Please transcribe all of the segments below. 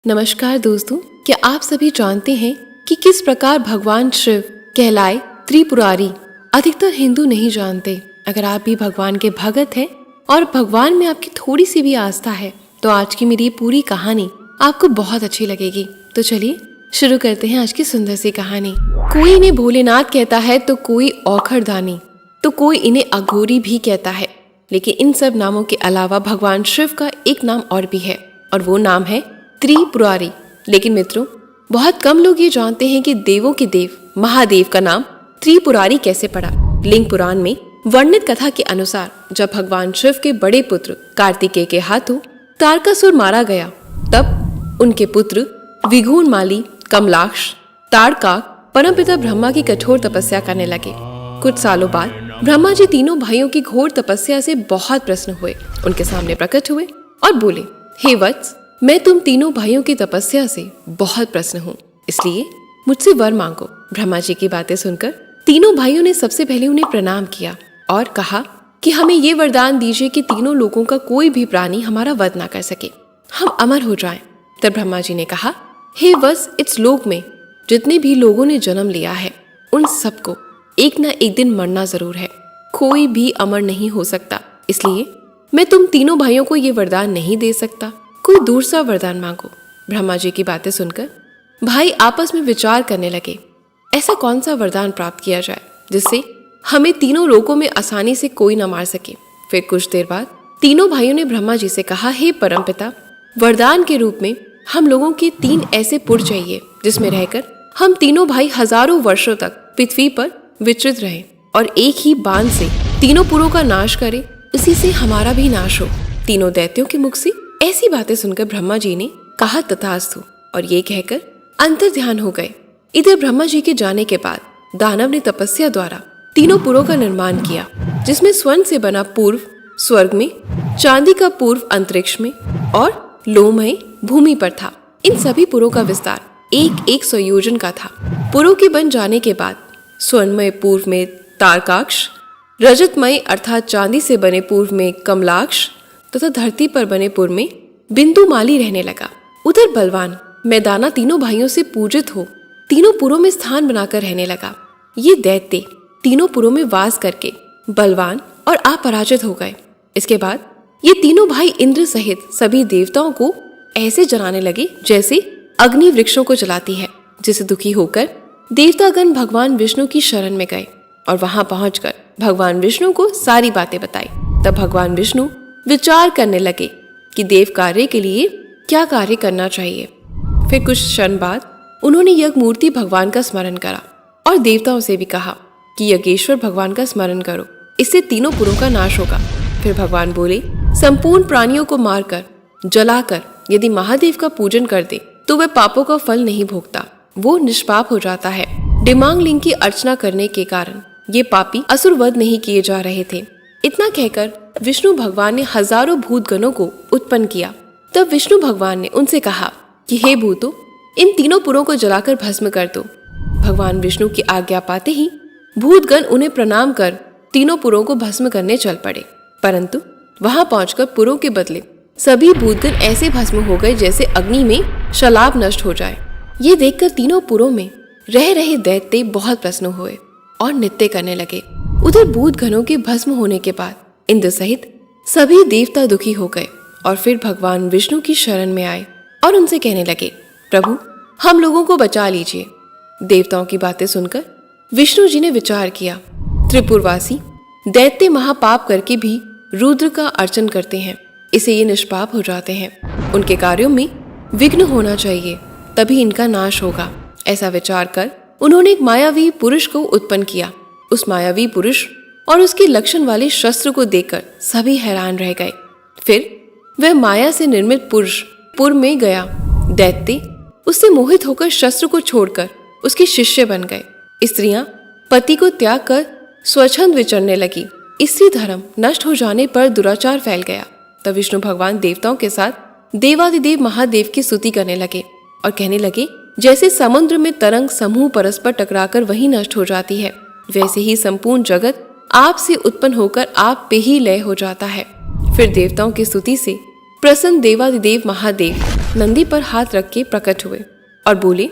नमस्कार दोस्तों, क्या आप सभी जानते हैं कि किस प्रकार भगवान शिव कहलाए त्रिपुरारी? अधिकतर हिंदू नहीं जानते। अगर आप भी भगवान के भगत हैं और भगवान में आपकी थोड़ी सी भी आस्था है तो आज की मेरी ये पूरी कहानी आपको बहुत अच्छी लगेगी। तो चलिए शुरू करते हैं आज की सुंदर सी कहानी। कोई इन्हें भोलेनाथ कहता है तो कोई औखड़दानी, तो कोई इन्हें अघोरी भी कहता है। लेकिन इन सब नामों के अलावा भगवान शिव का एक नाम और भी है और वो नाम है त्रिपुरारी। लेकिन मित्रों, बहुत कम लोग ये जानते हैं कि देवों के देव महादेव का नाम त्रिपुरारी कैसे पड़ा। लिंग पुराण में वर्णित कथा के अनुसार जब भगवान शिव के बड़े पुत्र कार्तिकेय के हाथों तारकासुर मारा गया, तब उनके पुत्र विघूनमाली, कमलाक्ष, ताड़काक परमपिता ब्रह्मा की कठोर तपस्या करने लगे। कुछ सालों बाद ब्रह्मा जी तीनों भाइयों की घोर तपस्या से बहुत प्रसन्न हुए, उनके सामने प्रकट हुए और बोले, हे वत्स, मैं तुम तीनों भाइयों की तपस्या से बहुत प्रसन्न हूँ, इसलिए मुझसे वर मांगो। ब्रह्मा जी की बातें सुनकर तीनों भाइयों ने सबसे पहले उन्हें प्रणाम किया और कहा कि हमें ये वरदान दीजिए कि तीनों लोगों का कोई भी प्राणी हमारा वध ना कर सके, हम अमर हो जाएं। तब ब्रह्मा जी ने कहा, हे वत्स, इस लोक में जितने भी लोगों ने जन्म लिया है उन सबको एक ना एक दिन मरना जरूर है, कोई भी अमर नहीं हो सकता, इसलिए मैं तुम तीनों भाइयों को ये वरदान नहीं दे सकता, कोई दूसरा वरदान मांगो। ब्रह्मा जी की बातें सुनकर भाई आपस में विचार करने लगे, ऐसा कौन सा वरदान प्राप्त किया जाए जिससे हमें तीनों लोकों में आसानी से कोई न मार सके। फिर कुछ देर बाद तीनों भाइयों ने ब्रह्मा जी से कहा, हे परमपिता, वरदान के रूप में हम लोगों के 3 ऐसे पुर चाहिए जिसमें रहकर हम तीनों भाई हजारों वर्षों तक पृथ्वी पर विचरित रहे और एक ही बाण से तीनों पुरों का नाश करे, उसी से हमारा भी नाश हो। तीनों दैत्यों के मुख से ऐसी बातें सुनकर ब्रह्मा जी ने कहा, तथास्तु, और ये कहकर अंतर ध्यान हो गए। इधर ब्रह्मा जी के जाने के बाद दानव ने तपस्या द्वारा तीनों पुरों का निर्माण किया, जिसमें स्वर्ण से बना पूर्व स्वर्ग में, चांदी का पूर्व अंतरिक्ष में और लोहमय भूमि पर था। इन सभी पुरों का विस्तार एक संयोजन का था। पुरों के बन जाने के बाद स्वर्णमय पूर्व में तारकाक्ष, रजतमय अर्थात चांदी से बने पूर्व में कमलाक्ष तथा धरती पर बने पुर में बिंदुमाली रहने लगा। उधर बलवान मैदाना तीनों भाइयों से पूजित हो तीनों पुरों में स्थान बनाकर रहने लगा। ये दैत्य तीनों पुरों में वास करके बलवान और अपराजित हो गए। इसके बाद ये तीनों भाई इंद्र सहित सभी देवताओं को ऐसे जलाने लगे जैसे अग्नि वृक्षों को जलाती है, जिससे दुखी होकर देवतागण भगवान विष्णु की शरण में गए और वहां पहुंचकर भगवान विष्णु को सारी बातें बताई। तब भगवान विष्णु विचार करने लगे कि देव कार्य के लिए क्या कार्य करना चाहिए। फिर कुछ क्षण बाद उन्होंने यज्ञ मूर्ति भगवान का स्मरण करा और देवताओं से भी कहा कि यज्ञेश्वर भगवान का स्मरण करो, इससे तीनों पुरों का नाश होगा। फिर भगवान बोले, संपूर्ण प्राणियों को मारकर जलाकर यदि महादेव का पूजन कर दे तो वह पापों का फल नहीं भोगता, वो निष्पाप हो जाता है। डिमांग लिंग की अर्चना करने के कारण ये पापी असुर वध नहीं किए जा रहे थे। इतना कहकर विष्णु भगवान ने हजारों भूतगणों को उत्पन्न किया। तब विष्णु भगवान ने उनसे कहा कि हे भूतों, इन तीनों पुरों को जलाकर भस्म कर दो। भगवान विष्णु की आज्ञा पाते ही भूतगण उन्हें प्रणाम कर तीनों पुरों को भस्म करने चल पड़े, परंतु वहां पहुंचकर पुरों के बदले सभी भूतगण ऐसे भस्म हो गए जैसे अग्नि में शलाभ नष्ट हो जाए। ये देखकर तीनों पुरों में रह रहे दैत्य बहुत प्रसन्न हुए और नृत्य करने लगे। उधर भूतगणों के भस्म होने के बाद इंद्र सहित सभी देवता दुखी हो गए और फिर भगवान विष्णु की शरण में आए और उनसे कहने लगे, प्रभु, हम लोगों को बचा लीजिए। देवताओं की बातें सुनकर विष्णु जी ने विचार किया, त्रिपुरवासी दैत्य महापाप करके भी रुद्र का अर्चन करते हैं, इसे ये निष्पाप हो जाते हैं, उनके कार्यों में विघ्न होना चाहिए, तभी इनका नाश होगा। ऐसा विचार कर उन्होंने एक मायावी पुरुष को उत्पन्न किया। उस मायावी पुरुष और उसके लक्षण वाले शस्त्र को देखकर सभी हैरान रह गए। फिर वह माया से निर्मित पुरुष पुर में गया। दैत्य उससे मोहित होकर शस्त्र को छोड़कर उसके शिष्य बन गए। स्त्रियां पति को त्याग कर स्वच्छंद विचरने लगी। स्त्री धर्म नष्ट हो जाने पर दुराचार फैल गया। तब विष्णु भगवान देवताओं के साथ देवादिदेव महादेव की स्तुति करने लगे और कहने लगे, जैसे समुद्र में तरंग समूह परस्पर टकराकर वही नष्ट हो जाती है, वैसे ही संपूर्ण जगत आप से उत्पन्न होकर आप पे ही लय हो जाता है। फिर देवताओं की स्तुति से प्रसन्न देवादिदेव महादेव नंदी पर हाथ रख के प्रकट हुए और बोले,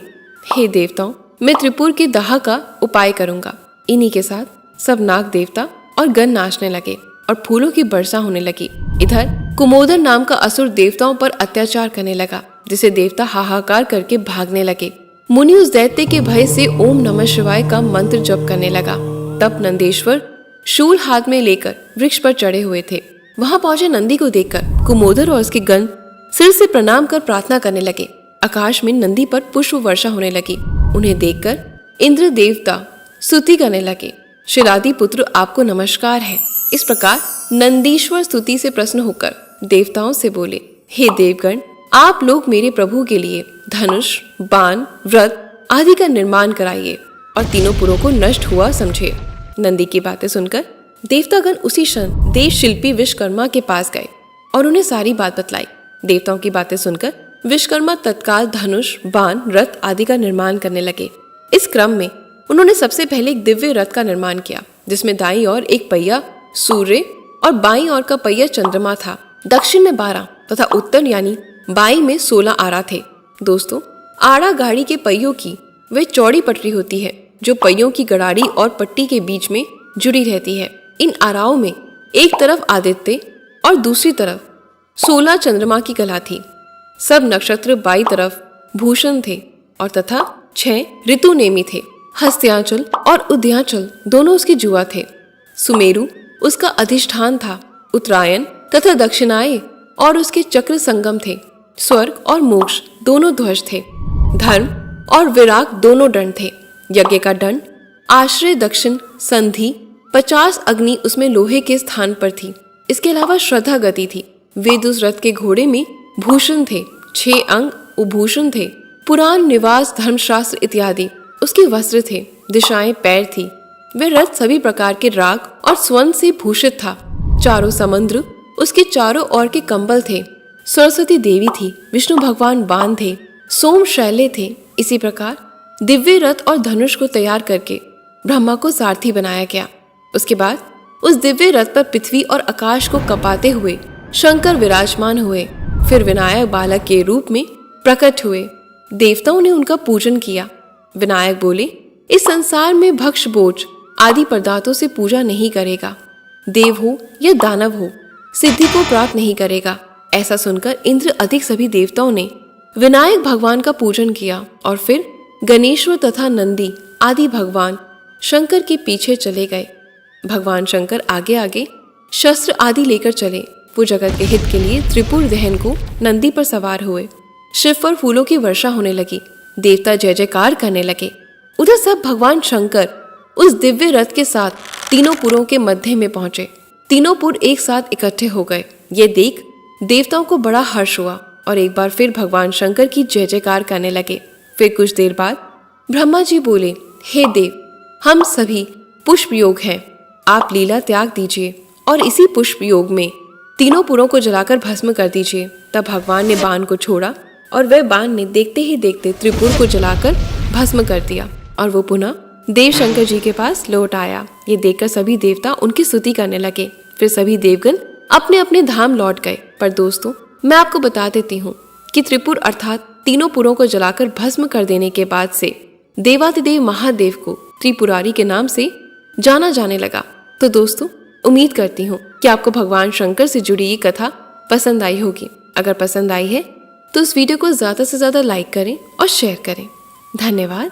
हे देवताओं, मैं त्रिपुर के दाह का उपाय करूंगा। इन्हीं के साथ सब नाग देवता और गण नाचने लगे और फूलों की वर्षा होने लगी। इधर कुमोदर नाम का असुर देवताओं पर अत्याचार करने लगा, जिसे देवता हाहाकार करके भागने लगे। मुनि उस दैत्य के भय से ओम नमः शिवाय का मंत्र जप करने लगा। तब नंदेश्वर शूल हाथ में लेकर वृक्ष पर चढ़े हुए थे। वहां पहुंचे नंदी को देखकर कुमोदर और उसके गण सिर से प्रणाम कर प्रार्थना करने लगे। आकाश में नंदी पर पुष्प वर्षा होने लगी। उन्हें देखकर इंद्र देवता स्तुति करने लगे, शिलादि पुत्र आपको नमस्कार है। इस प्रकार नंदीश्वर स्तुति से प्रसन्न होकर देवताओं से बोले, हे देवगण, आप लोग मेरे प्रभु के लिए धनुष, बाण, व्रत आदि का निर्माण कराइए और तीनों पुरों को नष्ट हुआ समझे। नंदी की बातें सुनकर देवतागण उसी क्षण देव शिल्पी विश्वकर्मा के पास गए और उन्हें सारी बात बतलाई। देवताओं की बातें सुनकर विश्वकर्मा तत्काल धनुष, बाण, रथ आदि का निर्माण करने लगे। इस क्रम में उन्होंने सबसे पहले एक दिव्य रथ का निर्माण किया, जिसमें दाईं ओर एक पहिया सूर्य और बाईं ओर का पहिया चंद्रमा था। दक्षिण में 12 तथा उत्तर यानी बाईं में 16 आरा थे। दोस्तों, आड़ा गाड़ी के पहियों की वह चौड़ी पटरी होती है जो पहियों की गड़ाड़ी और पट्टी के बीच में जुड़ी रहती है। इन आराओं में एक तरफ आदित्य और दूसरी तरफ 16 चंद्रमा की कला थी। सब नक्षत्र बाई तरफ भूषण थे और तथा 6 ऋतु नेमी थे। हस्त्याचल और उदयाचल दोनों उसके जुआ थे। सुमेरु उसका अधिष्ठान था। उत्तरायण तथा दक्षिणाय और उसके चक्र संगम थे। स्वर्ग और मोक्ष दोनों ध्वज थे। धर्म और विराग दोनों दंड थे। यज्ञ का दंड आश्रय दक्षिण संधि 50 अग्नि उसमें लोहे के स्थान पर थी। इसके अलावा श्रद्धा गति थी। वेद उस रथ के घोड़े में भूषण थे। 6 अंग उभूषण थे। पुराण, निवास, धर्मशास्त्र इत्यादि उसके वस्त्र थे। दिशाएं पैर थी। वह रथ सभी प्रकार के राग और स्वर्ण से भूषित था। चारों समुद्र उसके चारों ओर के कंबल थे। सरस्वती देवी थी। विष्णु भगवान बाण थे। सोम शैले थे। इसी प्रकार दिव्य रथ और धनुष को तैयार करके ब्रह्मा को सारथी बनाया गया। उसके बाद उस दिव्य रथ पर पृथ्वी और आकाश को कपाते हुए शंकर विराजमान हुए। फिर विनायक बालक के रूप में प्रकट हुए। देवताओं ने उनका पूजन किया। विनायक बोले, इस संसार में भक्ष बोझ आदि पदार्थों से पूजा नहीं करेगा। देव हो या दानव हो, सिद्धि को प्राप्त नहीं करेगा। ऐसा सुनकर इंद्र अधिक सभी देवताओं ने विनायक भगवान का पूजन किया और फिर गणेश्वर तथा नंदी आदि भगवान शंकर के पीछे चले गए। भगवान शंकर आगे आगे शस्त्र आदि लेकर चले। वो जगत के हित के लिए त्रिपुर दहन को नंदी पर सवार हुए। शिव पर फूलों की वर्षा होने लगी। देवता जय जयकार करने लगे। उधर सब भगवान शंकर उस दिव्य रथ के साथ तीनों पुरों के मध्य में पहुंचे। तीनों पुर एक साथ इकट्ठे हो गए। ये देख देवताओं को बड़ा हर्ष हुआ और एक बार फिर भगवान शंकर की जय जयकार करने लगे। फिर कुछ देर बाद ब्रह्मा जी बोले, हे देव, हम सभी पुष्प योग हैं। आप लीला त्याग दीजिए और इसी पुष्प योग में तीनों पुरों को जलाकर भस्म कर दीजिए। तब भगवान ने बाण को छोड़ा और वह बाण ने देखते ही देखते त्रिपुर को जलाकर भस्म कर दिया और वो पुनः देव शंकर जी के पास लौट आया। ये देखकर सभी देवता उनकी स्तुति करने लगे। फिर सभी देवगण अपने अपने धाम लौट गए। पर दोस्तों, मैं आपको बता देती हूँ कि त्रिपुर अर्थात तीनों पुरों को जलाकर भस्म कर देने के बाद से देवाधिदेव महादेव को त्रिपुरारी के नाम से जाना जाने लगा। तो दोस्तों, उम्मीद करती हूँ कि आपको भगवान शंकर से जुड़ी ये कथा पसंद आई होगी। अगर पसंद आई है तो इस वीडियो को ज्यादा से ज्यादा लाइक करें और शेयर करें। धन्यवाद।